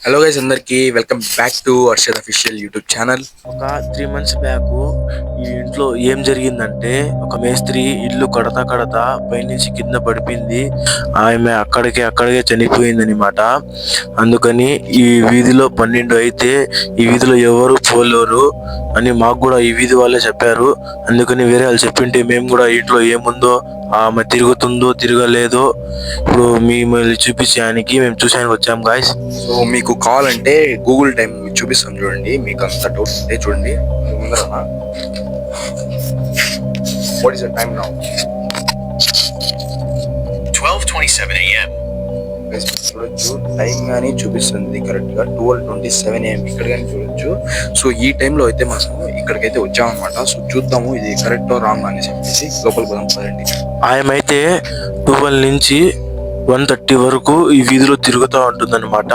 Hello guys, అందరికి welcome back to Arshad official YouTube channel. ఒక 3 months back ఈ ఇంట్లో ఏం జరిగిందంటే, ఒక మేస్త్రి ఇల్లు కడతా కడతా పైనుంచి కింద పడిపోయింది. ఆమె అక్కడికే చనిపోయింది అనమాట. అందుకని ఈ వీధిలో 12 అయితే ఈ వీధిలో ఎవరు పోలేరు అని మాకు కూడా ఈ వీధి వాళ్ళే చెప్పారు. అందుకని వేరే వాళ్ళు చెప్పింటే మేము కూడా ఇంట్లో ఏముందో, ఆమె తిరుగుతుందో తిరగలేదో ఇప్పుడు మిమ్మల్ని చూపించడానికి మేము చూసానికి వచ్చాం గాయస్. సో మీకు కావాలంటే గూగుల్ టైం చూపిస్తాను చూడండి. మీకు అంత డౌట్ ఉంటే చూడండి. What is the time now? 12:27 a.m. చూడొచ్చు, టైం కానీ చూపిస్తుంది కరెక్ట్ గా 12:27 AM ఇక్కడ కానీ చూడొచ్చు. సో ఈ టైంలో అయితే మనం ఇక్కడికైతే వచ్చామన్నమాట. సో చూద్దాము ఇది కరెక్ట్ రాంగ్ అని చెప్పేసి లోపలికి పోదాం పదండి. ఆయన అయితే 12 నుంచి 1:30 వరకు ఈ వీధిలో తిరుగుతూ ఉంటుందన్నమాట.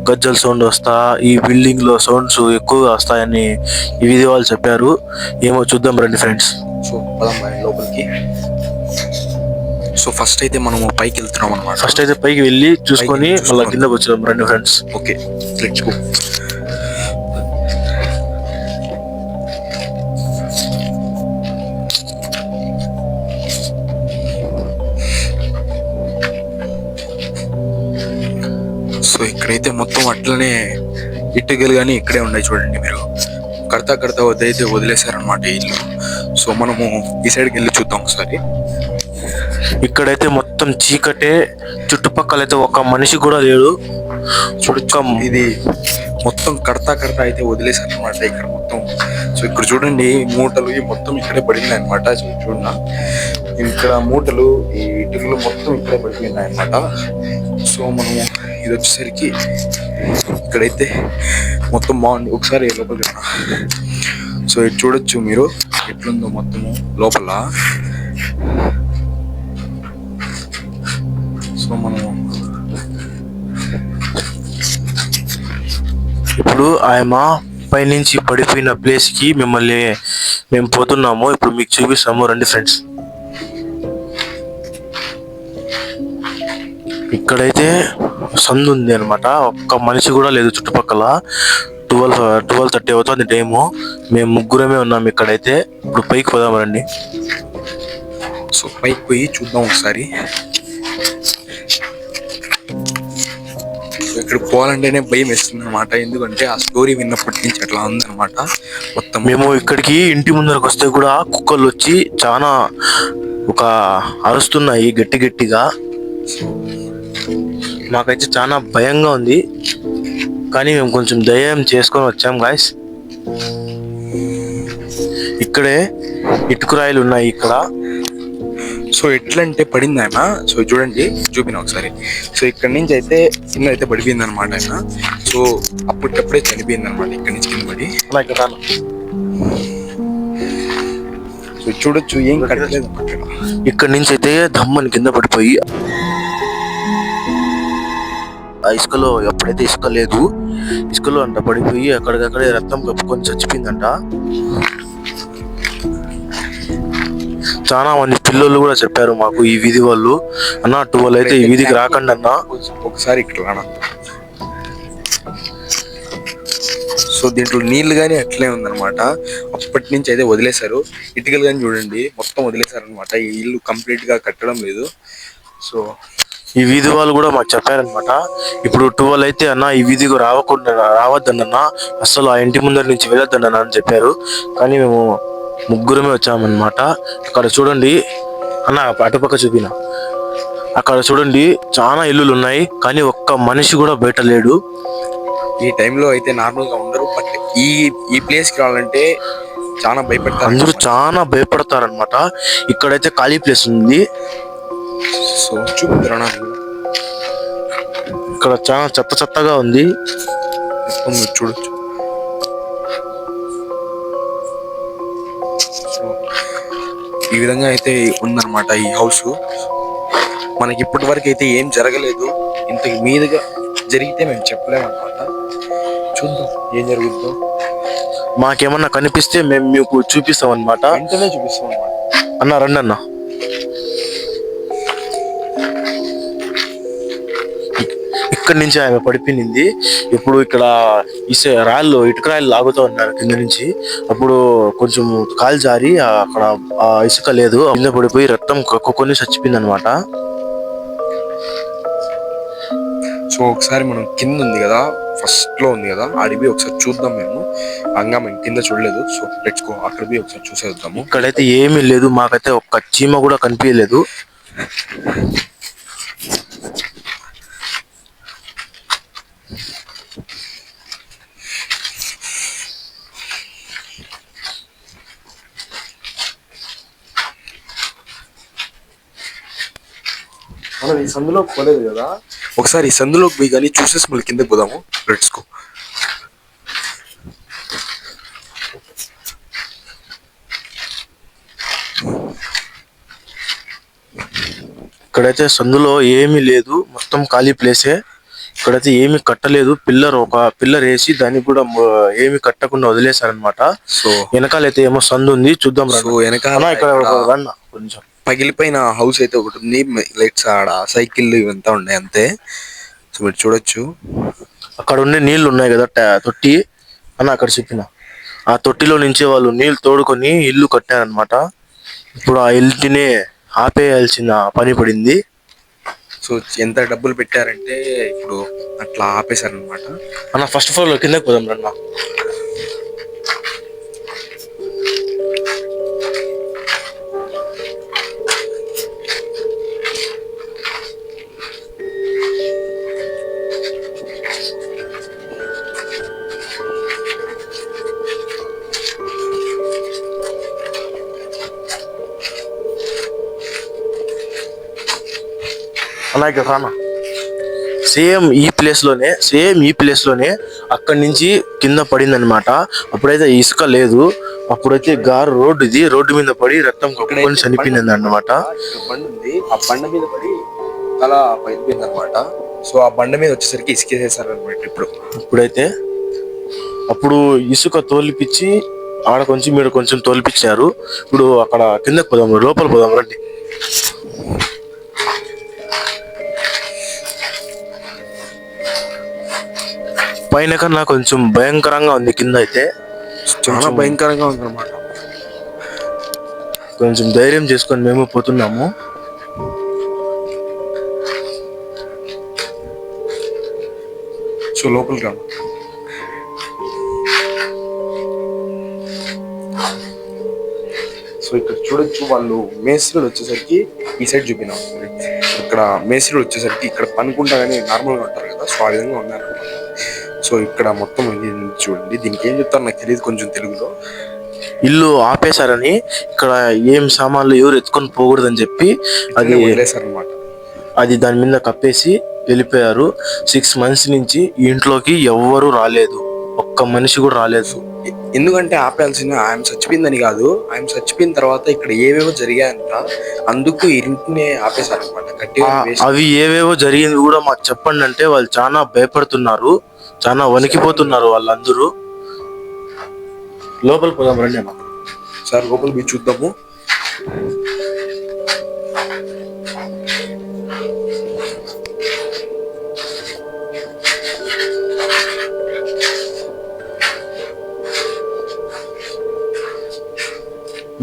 గజ్జల సౌండ్ వస్తా, ఈ బిల్డింగ్ లో సౌండ్స్ ఎక్కువగా వస్తాయని ఈ వీధి వాళ్ళు చెప్పారు. ఏమో చూద్దాం రండి ఫ్రెండ్స్. సో పదం లోపలికి. సో ఫస్ట్ అయితే మనము పైకి వెళ్తున్నాం అనమాట. ఫస్ట్ అయితే పైకి వెళ్ళి చూసుకొని మళ్ళీ కిందకి వచ్చాం రండి friends. Okay, let's go. So ఇక్కడైతే మొత్తం అట్లనే ఇటుకలు కానీ ఇక్కడే ఉన్నాయి చూడండి. మీరు కడతా వద్దైతే వదిలేశారనమాట ఇల్లు. సో మనము ఈ సైడ్కి వెళ్ళి చూద్దాం ఒకసారి. ఇక్కడైతే మొత్తం చీకటే, చుట్టుపక్కల అయితే ఒక మనిషి కూడా లేడు. ఇది మొత్తం కడతా అయితే వదిలేశారనమాట ఇక్కడ మొత్తం. సో ఇక్కడ చూడండి మూటలు మొత్తం ఇక్కడే పడింది అనమాట. చూడండి ఇక్కడ మూటలు, ఈ ఇటుకలు మొత్తం ఇక్కడే పడిపోయినాయి అనమాట. సో మనము ఇది వచ్చేసరికి ఇక్కడైతే మొత్తం బాగుంది. ఒకసారి లోపలికి రా. సో ఇది చూడొచ్చు మీరు ఎట్లుందో మొత్తము లోపల. సో మనము ఇప్పుడు ఆయన పైనుంచి పడిపోయిన ప్లేస్ కి మేము పోతున్నాము. ఇప్పుడు మీకు చూపిస్తాము రండి ఫ్రెండ్స్. ఇక్కడైతే సందు ఉంది అనమాట. ఒక్క మనిషి కూడా లేదు చుట్టుపక్కల. 12:30 అవుతుంది టైము. మేము ముగ్గురమే ఉన్నాం ఇక్కడైతే. ఇప్పుడు పైకి పోదాం రండి. సో పైకి పోయి చూద్దాం ఒకసారి. ఇక్కడ పోవాలంటేనే భయం వేస్తుంది అనమాట. ఎందుకంటే ఆ స్టోరీ విన్నప్పటి నుంచి అట్లా ఉందన్నమాట మొత్తం. మేము ఇక్కడికి ఇంటి ముందరకు వస్తే కూడా కుక్కలు వచ్చి చాలా అరుస్తున్నాయి గట్టిగా. మాకైతే చాలా భయంగా ఉంది, కానీ మేము కొంచెం ధైర్యం చేసుకొని వచ్చాం గాయస్. ఇక్కడే ఇటుకురాయిలు ఉన్నాయి ఇక్కడ. సో ఎట్లంటే పడింది ఆయన. సో చూడండి, చూపిన ఒకసారి. సో ఇక్కడ నుంచి అయితే కింద అయితే పడిపోయింది అనమాట ఆయన. సో అప్పటికప్పుడే చనిపోయింది అనమాట ఇక్కడ నుంచి కింద పడి. సో చూడొచ్చు, ఏం కట్టలేదు ఇక్కడ నుంచి అయితే దమ్మని కింద పడిపోయి, ఆ ఇసుకలో ఎప్పుడైతే ఇసుక లేదు, ఇసుకలో అంట పడిపోయి అక్కడికక్కడే రక్తం కప్పుకొని చచ్చిపోయిందంట. చాలా మంది పిల్లలు కూడా చెప్పారు మాకు ఈ వీధి వాళ్ళు, అన్న 12 అయితే ఈ వీధికి రాకండి అన్న. ఒకసారి ఇక్కడ రానా. సో దీంట్లో నీళ్లు కానీ అట్లే ఉందన్నమాట. అప్పటి నుంచి అయితే వదిలేశారు. ఇటుకలు కానీ చూడండి మొత్తం వదిలేశారు అనమాట. ఈ ఇల్లు కంప్లీట్ గా కట్టడం లేదు. సో ఈ వీధి వాళ్ళు కూడా మాకు చెప్పారనమాట, ఇప్పుడు 12 అయితే అన్న ఈ వీధికి రావద్దన్న, అసలు ఆ ఇంటి ముందర నుంచి వెళ్ళొద్దన్న అని చెప్పారు. కానీ మేము ముగ్గురమే వచ్చామన్నమాట. అక్కడ చూడండి అన్న, అటుపక్క చూపిన, అక్కడ చూడండి చాలా ఇల్లులు ఉన్నాయి, కానీ ఒక్క మనిషి కూడా బయట లేడు. ఈ టైంలో అయితే నార్మల్ గా ఉండరు. బట్ ఈ ప్లేస్ కి రావాలంటే చాలా భయపడతారు, అందరూ చాలా భయపడతారనమాట. ఇక్కడైతే ఖాళీ ప్లేస్ ఉంది. సో చూపుతారా, ఇక్కడ చాలా చెత్తగా ఉంది. చూడొచ్చు. ఈ విధంగా అయితే ఉందన్నమాట ఈ హౌస్. మనకి ఇప్పటి వరకు అయితే ఏం జరగలేదు. ఇంతకు మీదుగా జరిగితే మేము చెప్పలేము అనమాట. చూద్దాం ఏం జరుగుతుందో. మాకేమన్నా కనిపిస్తే మేము మీకు చూపిస్తాం అనమాట. వెంటనే చూపిస్తాం అనమాట. అన్న రండి అన్న. ఇక్కడి నుంచి ఆమె పడిపోయింది. ఇప్పుడు ఇక్కడ ఇటుక రాళ్ళు లాగుతూ ఉన్నారు కింద నుంచి. అప్పుడు కొంచెం కాలు జారి అక్కడ ఆ ఇసుక లేదు, కింద పడిపోయి రక్తం కక్కుకొని చచ్చిపోయింది అనమాట. సో ఒకసారి మనం కింద ఉంది కదా, ఫస్ట్ లో ఉంది కదా, ఆడిపోయి ఒకసారి చూద్దాం. మేము కింద చూడలేదు. సో లెట్స్ గో, అక్కడ పోయి ఒకసారి చూసేద్దాము. ఇక్కడైతే ఏమీ లేదు, మాకైతే ఒక్క చీమ కూడా కనిపించలేదు. మనం ఈ సందులోకి పోలేదు కదా, ఒకసారి ఈ సందులోకి పోయి కానీ చూసేసి మళ్ళీ కిందకి పోదాము. Let's go. ఇక్కడైతే సందులో ఏమీ లేదు, మొత్తం ఖాళీ ప్లేసే. ఇక్కడైతే ఏమి కట్టలేదు, ఒక పిల్లర్ వేసి దానికి కూడా ఏమి కట్టకుండా వదిలేశారనమాట. సో వెనకాలైతే ఏమో సందు ఉంది, చూద్దాం. సో వెనకాల కొంచెం పగిలిపోయిన హౌస్ అయితే ఒకటి ఉంది. లైట్స్ ఆడ సైకిల్ ఇవంతా ఉన్నాయి అంతే. సో మీరు చూడొచ్చు, అక్కడ ఉండే నీళ్లు ఉన్నాయి కదా, తొట్టి అని అక్కడ చెప్పిన ఆ తొట్టిలో నుంచి వాళ్ళు నీళ్లు తోడుకొని ఇల్లు కట్టారనమాట. ఇప్పుడు ఆ ఇంటిని ఆపేయాల్సిన పని పడింది. సో ఎంత డబ్బులు పెట్టారంటే ఇప్పుడు అట్లా ఆపేశారనమాట. అన్న ఫస్ట్ ఫ్లోర్ లో కిందకి పోదాం రన్న. అలాగే రానా, సేమ్ ఈ ప్లేస్ లోనే అక్కడి నుంచి కింద పడింది అనమాట. అప్పుడైతే ఇసుక లేదు, అప్పుడైతే రోడ్డు మీద పడి రక్తం కక్కుకొని చనిపోయింది అనమాట. బండి ఉంది, ఆ బండ మీద పడి తల పడిపోయింది అనమాట. సో ఆ బండ మీద వచ్చేసరికి ఇసుకేసేసారనమాట. అప్పుడు ఇసుక తోలిపిచ్చి ఆడ కొంచెం మీరు కొంచెం తోలిపించారు. ఇప్పుడు అక్కడ కిందకి పోదాం, లోపల పోదాం రండి. పైన కన్నా కొంచెం భయంకరంగా ఉంది, కింద అయితే చాలా భయంకరంగా ఉంది అనమాట. కొంచెం ధైర్యం చేసుకొని మేము పోతున్నాము. సో లోపలికి రా. సో ఇక్కడ చూడొచ్చు, వాళ్ళు మేస్త్రులు వచ్చేసరికి ఈ సైడ్ చూపినాం. ఇక్కడ మేస్త్రులు వచ్చేసరికి ఇక్కడ పనుకుంటా కానీ నార్మల్గా ఉంటారు కదా, సో ఆ విధంగా ఉన్నారు. సో ఇక్కడ మొత్తం చూడండి, దీనికి ఏం చెప్తారు నాకు తెలియదు కొంచెం తెలుగులో. ఇల్లు ఆపేశారని, ఇక్కడ ఏం సామాన్లు ఎవరు ఎత్తుకొని పోకూడదని చెప్పి అది వదిలేశారనమాట. అది దాని మీద కప్పేసి వెళ్ళిపోయారు. 6 months నుంచి ఈ ఇంట్లోకి ఎవ్వరూ రాలేదు, ఒక్క మనిషి కూడా రాలేదు. ఎందుకంటే ఆపేయాల్సిన ఆయన చచ్చిపోయిందని కాదు, ఆయన చచ్చిపోయిన తర్వాత ఇక్కడ ఏవేవో జరిగాయంట, అందుకు ఇంటిని ఆపేశారనమాట. అవి ఏవేవో జరిగింది కూడా మాకు చెప్పండి అంటే వాళ్ళు చాలా భయపడుతున్నారు, చాలా వణికిపోతున్నారు వాళ్ళందరూ. లోపల పోదాం రండి అన్న. సార్ లోపల పోయి చూద్దాము.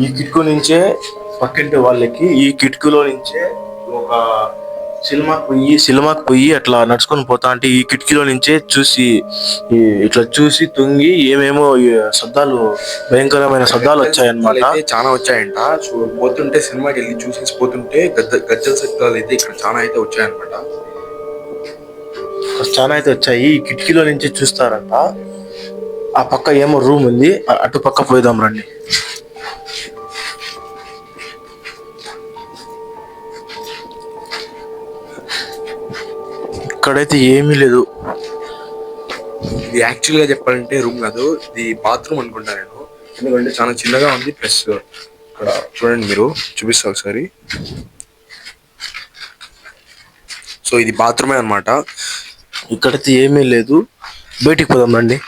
ఈ కిటికీ నుంచే పక్కింటి వాళ్ళకి ఈ కిటికీలో నుంచే ఒక సినిమాకి పోయి అట్లా నడుచుకొని పోతా అంటే ఈ కిటికీలో నుంచే ఇట్లా చూసి తొంగి ఏమేమో శబ్దాలు, భయంకరమైన శబ్దాలు వచ్చాయన్నమాట. చాలా వచ్చాయంట. సో పోతుంటే సినిమాకి వెళ్ళి చూసేసి పోతుంటే గజ్జల శబ్దాలు అయితే ఇక్కడ చాలా అయితే వచ్చాయన్నమాట. చాలా అయితే వచ్చాయి. ఈ కిటికీలో నుంచి చూస్తారంట. ఆ పక్క ఏమో రూమ్ ఉంది, అటు పక్క పోయిదాం రండి. ఇక్కడైతే ఏమీ లేదు. ఇది యాక్చువల్ గా చెప్పాలంటే రూమ్ కాదు, ఇది బాత్రూమ్ అనుకుంటా నేను. ఎందుకంటే చాలా చిన్నగా ఉంది. ప్లస్ ఇక్కడ చూడండి, మీరు చూపిస్తా ఒకసారి. సో ఇది బాత్రూమే అనమాట. ఇక్కడైతే ఏమీ లేదు, బయటికి పోదాం రండి.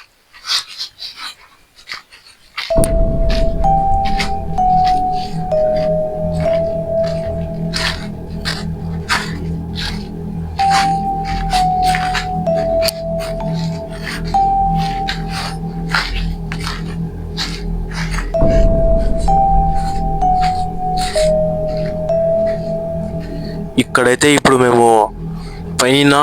ఇక్కడైతే ఇప్పుడు మేము పైన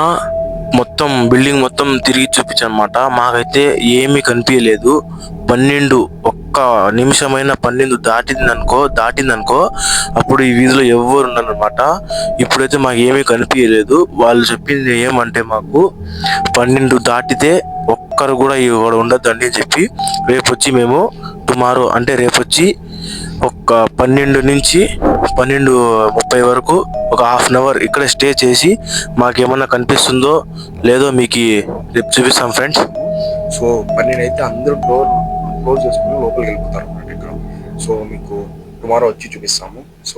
మొత్తం బిల్డింగ్ మొత్తం తిరిగి చూపించామన్నమాట. మాకైతే ఏమీ కనిపించలేదు. 12 ఒక్క నిమిషమైన 12 దాటిందనుకో అప్పుడు ఈ వీధిలో ఎవ్వరు ఉండరన్నమాట. ఇప్పుడైతే మాకు ఏమీ కనిపించలేదు. వాళ్ళు చెప్పింది ఏమంటే మాకు 12 దాటితే ఒక్కరు కూడా ఇక్కడ ఉండొద్దండి అని చెప్పి రేపు వచ్చి మేము టుమారో అంటే రేపు వచ్చి ఒక 12 నుంచి 12:30 వరకు ఒక హాఫ్ అన్ అవర్ ఇక్కడే స్టే చేసి మాకేమన్నా కనిపిస్తుందో లేదో మీకు రేపు చూపిస్తాం ఫ్రెండ్స్. సో 12 అయితే అందరూ డోర్ క్లోజ్ చేసుకుని లోపలికి వెళ్ళిపోతారు అన్నమాట ఇక్కడ. సో మీకు టుమారో వచ్చి చూపిస్తాము. సో